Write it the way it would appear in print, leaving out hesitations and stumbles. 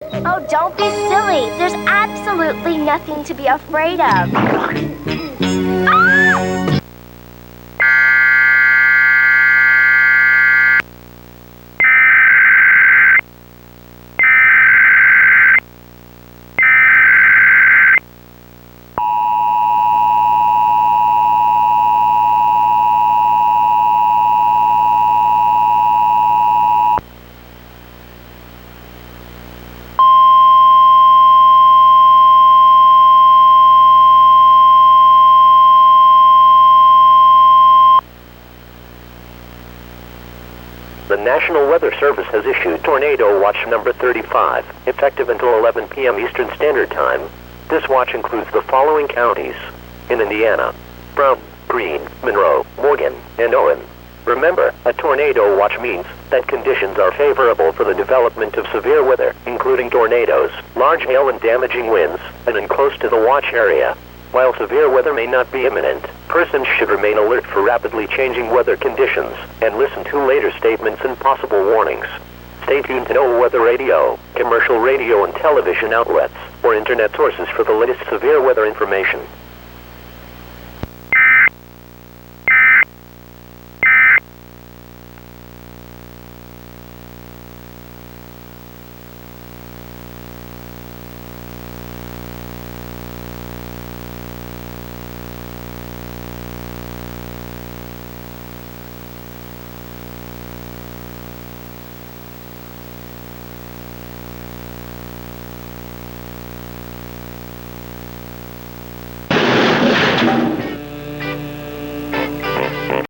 Oh, don't be silly. There's absolutely nothing to be afraid of. Ah! The National Weather Service has issued Tornado Watch number 35, effective until 11 p.m. Eastern Standard Time. This watch includes the following counties in Indiana: Brown, Greene, Monroe, Morgan, and Owen. Remember, a tornado watch means that conditions are favorable for the development of severe weather, including tornadoes, large hail and damaging winds, and close to the watch area. While severe weather may not be imminent, persons should remain alert for rapidly changing weather conditions and listen to later statements and possible warnings. Stay tuned to NOAA Weather Radio, commercial radio and television outlets, or internet sources for the latest severe weather information.